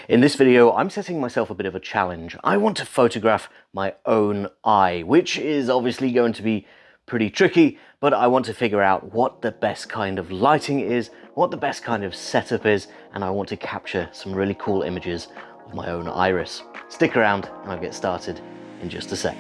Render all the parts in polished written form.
In this video, I'm setting myself a bit of a challenge. I want to photograph my own eye, which is obviously going to be pretty tricky, but I want to figure out what the best kind of lighting is, what the best kind of setup is, and I want to capture some really cool images of my own iris. Stick around and I'll get started in just a sec.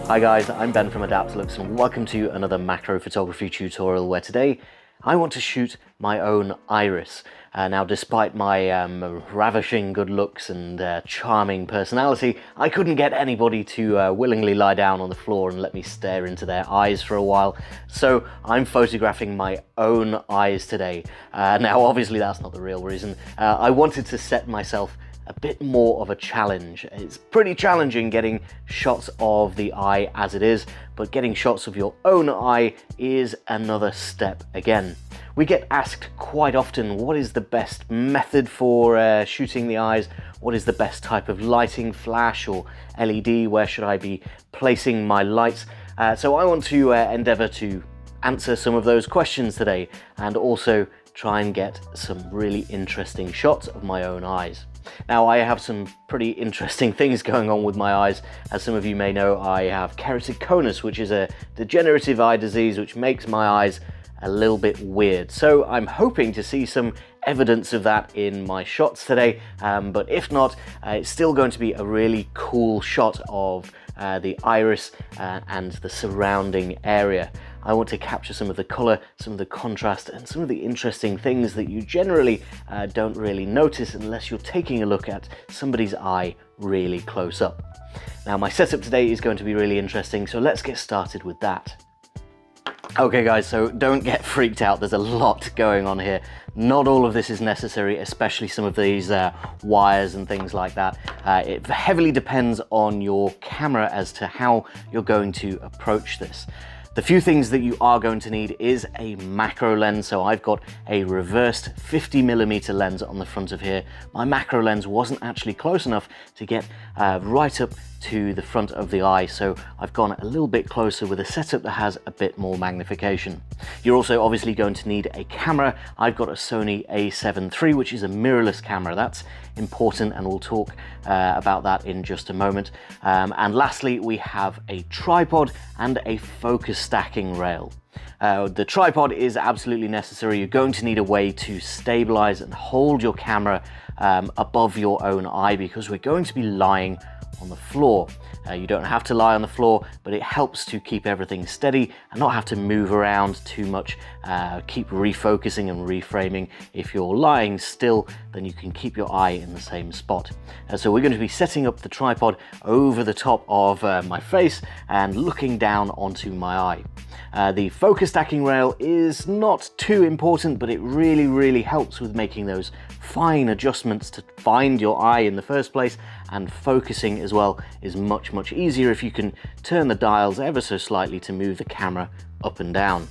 Hi guys, I'm Ben from Adaptalux and welcome to another macro photography tutorial where today I want to shoot my own iris. Now despite my ravishing good looks and charming personality, I couldn't get anybody to willingly lie down on the floor and let me stare into their eyes for a while, so I'm photographing my own eyes today. Now obviously that's not the real reason. I wanted to set myself a bit more of a challenge. It's pretty challenging getting shots of the eye as it is, but getting shots of your own eye is another step again. We get asked quite often, what is the best method for shooting the eyes? What is the best type of lighting, flash or LED? Where should I be placing my lights? So I want to endeavor to answer some of those questions today and also try and get some really interesting shots of my own eyes. Now I have some pretty interesting things going on with my eyes. As some of you may know, I have keratoconus, which is a degenerative eye disease which makes my eyes a little bit weird. So I'm hoping to see some evidence of that in my shots today, but if not, it's still going to be a really cool shot of the iris and the surrounding area. I want to capture some of the color, some of the contrast, and some of the interesting things that you generally don't really notice unless you're taking a look at somebody's eye really close up. Now my setup today is going to be really interesting, so let's get started with that. Okay guys, so don't get freaked out, there's a lot going on here. Not all of this is necessary, especially some of these wires and things like that. It heavily depends on your camera as to how you're going to approach this. The few things that you are going to need is a macro lens. So I've got a reversed 50mm lens on the front of here. My macro lens wasn't actually close enough to get right up to the front of the eye, so I've gone a little bit closer with a setup that has a bit more magnification. You're also obviously going to need a camera. I've got a Sony a7 III, which is a mirrorless camera. That's important, and we'll talk about that in just a moment. And lastly, we have a tripod and a focus stacking rail. The tripod is absolutely necessary. You're going to need a way to stabilize and hold your camera above your own eye because we're going to be lying on the floor. You don't have to lie on the floor, but it helps to keep everything steady and not have to move around too much, keep refocusing and reframing. If you're lying still, then you can keep your eye in the same spot. So we're going to be setting up the tripod over the top of my face and looking down onto my eye. The focus stacking rail is not too important, but it really helps with making those fine adjustments to find your eye in the first place, and focusing as well is much easier if you can turn the dials ever so slightly to move the camera up and down.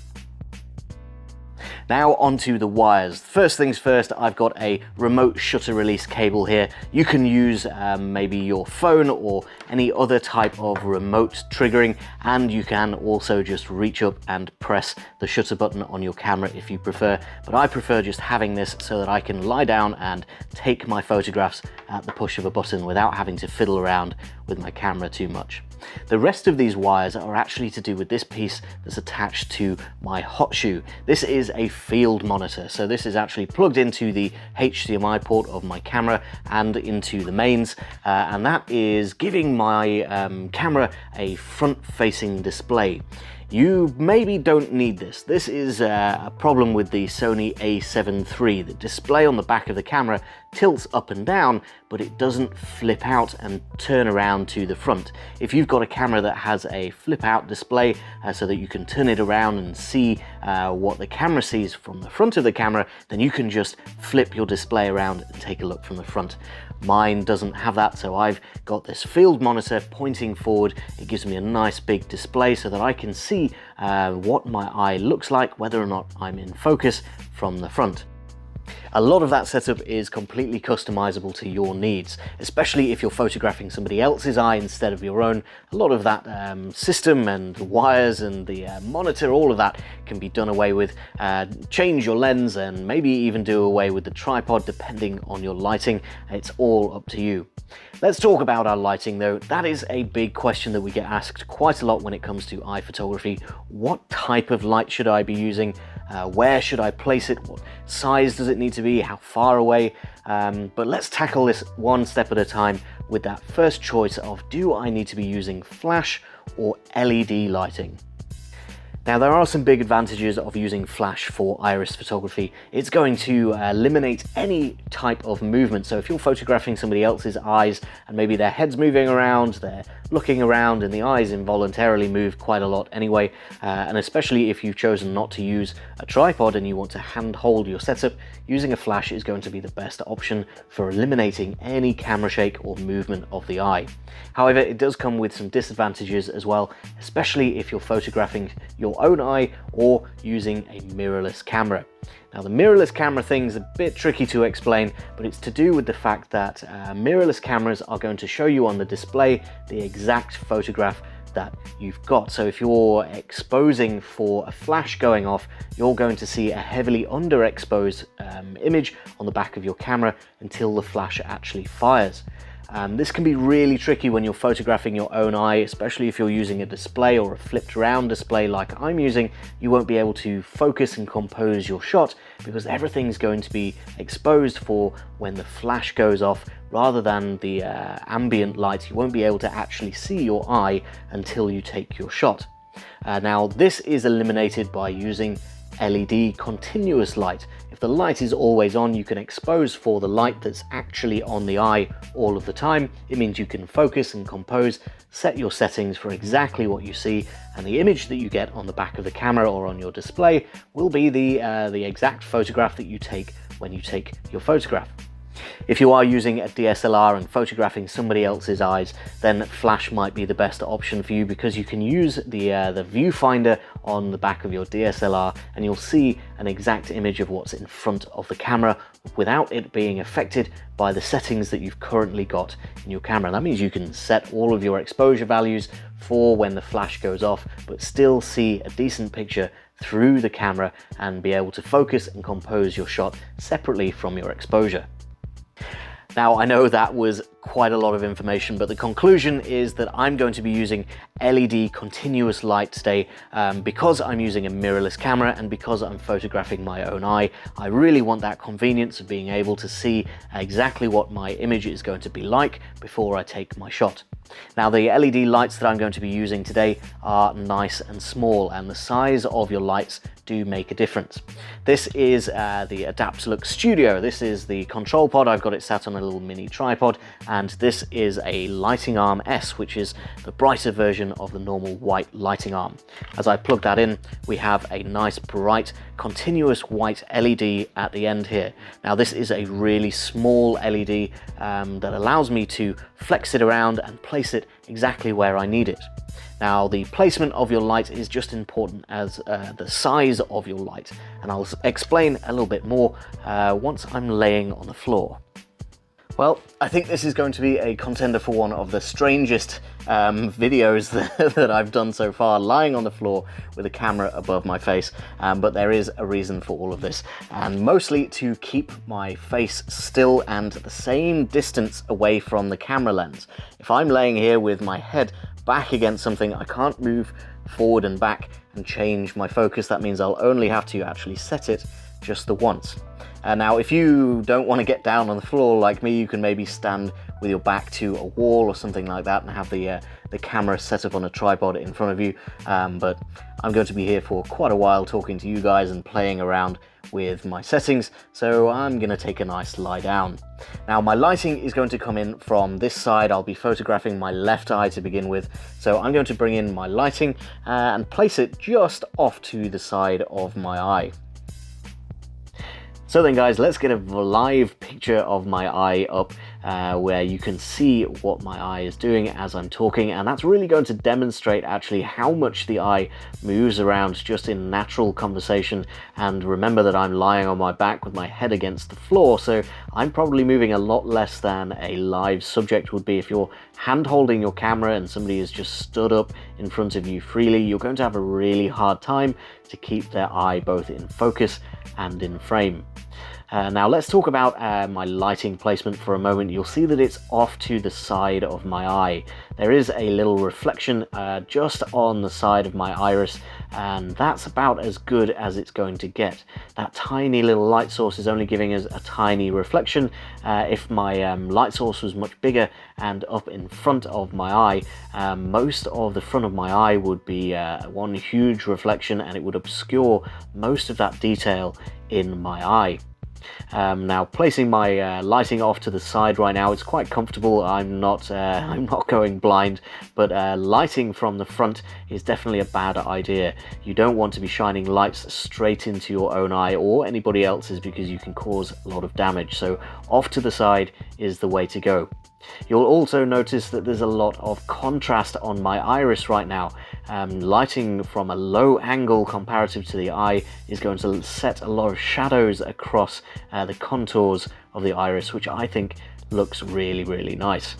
Now onto the wires. First things first, I've got a remote shutter release cable here. You can use maybe your phone or any other type of remote triggering, and you can also just reach up and press the shutter button on your camera if you prefer, but I prefer just having this so that I can lie down and take my photographs at the push of a button without having to fiddle around with my camera too much. The rest of these wires are actually to do with this piece that's attached to my hot shoe. This is a field monitor, so this is actually plugged into the HDMI port of my camera and into the mains, and that is giving my camera a front-facing display. You maybe don't need this. This is a problem with the Sony a7 III. The display on the back of the camera tilts up and down, but it doesn't flip out and turn around to the front. If you've got a camera that has a flip out display so that you can turn it around and see what the camera sees from the front of the camera, then you can just flip your display around and take a look from the front. Mine doesn't have that, so I've got this field monitor pointing forward. It gives me a nice big display so that I can see what my eye looks like, whether or not I'm in focus from the front. A lot of that setup is completely customizable to your needs, especially if you're photographing somebody else's eye instead of your own. A lot of that system and the wires and the monitor, all of that can be done away with. Change your lens and maybe even do away with the tripod depending on your lighting. It's all up to you. Let's talk about our lighting though. That is a big question that we get asked quite a lot when it comes to eye photography. What type of light should I be using? Where should I place it? What size does it need to be? How far away? But let's tackle this one step at a time with that first choice of, do I need to be using flash or LED lighting? Now, there are some big advantages of using flash for iris photography. It's going to eliminate any type of movement. So if you're photographing somebody else's eyes and maybe their head's moving around, they're looking around and the eyes involuntarily move quite a lot anyway, and especially if you've chosen not to use a tripod and you want to hand hold your setup, using a flash is going to be the best option for eliminating any camera shake or movement of the eye. However, it does come with some disadvantages as well, especially if you're photographing your own eye or using a mirrorless camera. Now, the mirrorless camera thing is a bit tricky to explain, but it's to do with the fact that mirrorless cameras are going to show you on the display the exact photograph that you've got. So if you're exposing for a flash going off, you're going to see a heavily underexposed image on the back of your camera until the flash actually fires. This can be really tricky when you're photographing your own eye, especially if you're using a display or a flipped around display like I'm using. You won't be able to focus and compose your shot because everything's going to be exposed for when the flash goes off rather than the ambient light. You won't be able to actually see your eye until you take your shot. Now, this is eliminated by using LED continuous light. If the light is always on, you can expose for the light that's actually on the eye all of the time. It means you can focus and compose, set your settings for exactly what you see, and the image that you get on the back of the camera or on your display will be the exact photograph that you take when you take your photograph. If you are using a DSLR and photographing somebody else's eyes, then flash might be the best option for you because you can use the viewfinder on the back of your DSLR and you'll see an exact image of what's in front of the camera without it being affected by the settings that you've currently got in your camera. That means you can set all of your exposure values for when the flash goes off, but still see a decent picture through the camera and be able to focus and compose your shot separately from your exposure. Now, I know that was quite a lot of information, but the conclusion is that I'm going to be using LED continuous light today because I'm using a mirrorless camera and because I'm photographing my own eye. I really want that convenience of being able to see exactly what my image is going to be like before I take my shot. Now, the LED lights that I'm going to be using today are nice and small, and the size of your lights do make a difference. This is the Adaptalux Studio. This is the control pod. I've got it sat on a little mini tripod, and this is a Lighting Arm S, which is the brighter version of the normal white lighting arm. As I plug that in, we have a nice bright continuous white LED at the end here. Now, this is a really small LED that allows me to flex it around and place it exactly where I need it. Now, the placement of your light is just important as the size of your light, and I'll explain a little bit more once I'm laying on the floor. Well, I think this is going to be a contender for one of the strangest videos that I've done so far, lying on the floor with a camera above my face, but there is a reason for all of this, and mostly to keep my face still and the same distance away from the camera lens. If I'm laying here with my head back against something, I can't move forward and back and change my focus. That means I'll only have to actually set it just the once. Now, if you don't want to get down on the floor like me, you can maybe stand with your back to a wall or something like that and have the camera set up on a tripod in front of you. But I'm going to be here for quite a while talking to you guys and playing around with my settings, so I'm going to take a nice lie down. Now, my lighting is going to come in from this side. I'll be photographing my left eye to begin with, so I'm going to bring in my lighting and place it just off to the side of my eye. So then, guys, let's get a live picture of my eye up. where you can see what my eye is doing as I'm talking, and that's really going to demonstrate actually how much the eye moves around just in natural conversation. And remember that I'm lying on my back with my head against the floor, so I'm probably moving a lot less than a live subject would be. If you're hand holding your camera and somebody has just stood up in front of you freely, you're going to have a really hard time to keep their eye both in focus and in frame. Now let's talk about my lighting placement for a moment. You'll see that it's off to the side of my eye. There is a little reflection just on the side of my iris, and that's about as good as it's going to get. That tiny little light source is only giving us a tiny reflection. If my light source was much bigger and up in front of my eye, most of the front of my eye would be one huge reflection, and it would obscure most of that detail in my eye. Now placing my lighting off to the side right now, it's quite comfortable. I'm not going blind, but lighting from the front is definitely a bad idea. You don't want to be shining lights straight into your own eye or anybody else's, because you can cause a lot of damage. So off to the side is the way to go. You'll also notice that there's a lot of contrast on my iris right now. Lighting from a low angle comparative to the eye is going to set a lot of shadows across the contours of the iris, which I think looks really, really nice.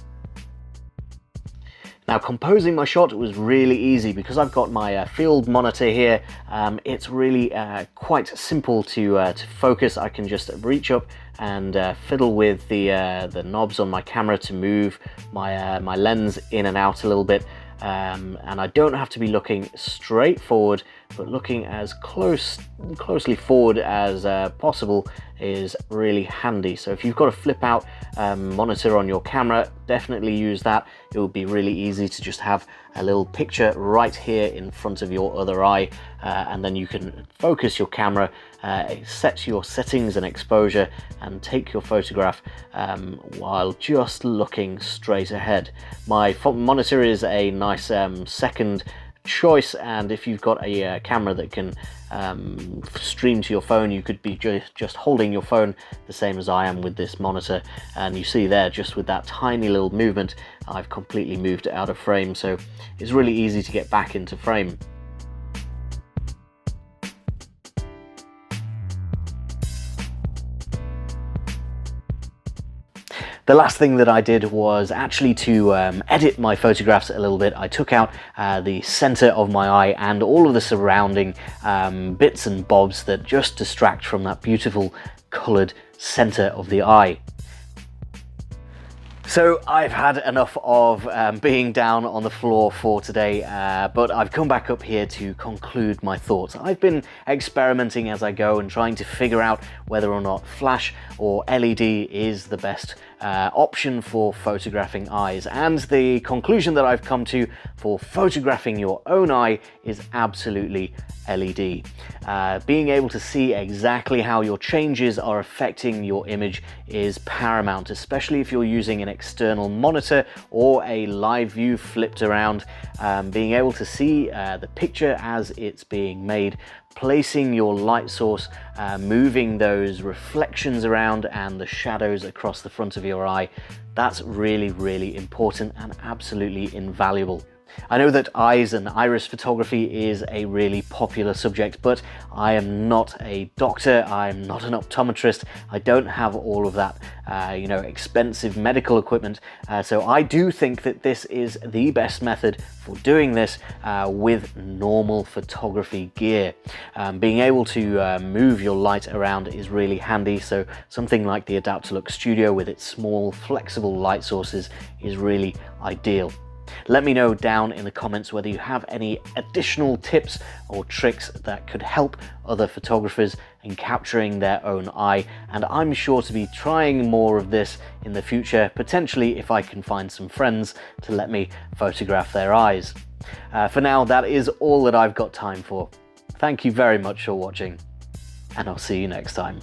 Now, composing my shot was really easy because I've got my field monitor here. It's really quite simple to focus. I can just reach up and fiddle with the knobs on my camera to move my lens in and out a little bit. And I don't have to be looking straight forward, but looking as closely forward as possible is really handy. So if you've got a flip out monitor on your camera, definitely use that. It will be really easy to just have a little picture right here in front of your other eye, and then you can focus your camera, set your settings and exposure, and take your photograph while just looking straight ahead. My monitor is a nice second choice, and if you've got a camera that can stream to your phone, you could be just holding your phone the same as I am with this monitor, and you see there, just with that tiny little movement, I've completely moved it out of frame, so it's really easy to get back into frame. The last thing that I did was actually to edit my photographs a little bit. I took out the center of my eye and all of the surrounding bits and bobs that just distract from that beautiful colored center of the eye. So I've had enough of being down on the floor for today, but I've come back up here to conclude my thoughts. I've been experimenting as I go and trying to figure out whether or not flash or LED is the best option for photographing eyes, and the conclusion that I've come to for photographing your own eye is absolutely LED. Being able to see exactly how your changes are affecting your image is paramount, especially if you're using an external monitor or a live view flipped around. Being able to see the picture as it's being made, placing your light source, moving those reflections around and the shadows across the front of your eye, that's really, really important and absolutely invaluable. I know that eyes and iris photography is a really popular subject, but I am not a doctor, I'm not an optometrist, I don't have all of that expensive medical equipment, so I do think that this is the best method for doing this with normal photography gear. Being able to move your light around is really handy, so something like the Adaptalux Studio with its small flexible light sources is really ideal. Let me know down in the comments whether you have any additional tips or tricks that could help other photographers in capturing their own eye, and I'm sure to be trying more of this in the future, potentially if I can find some friends to let me photograph their eyes. For now, that is all that I've got time for. Thank you very much for watching, and I'll see you next time.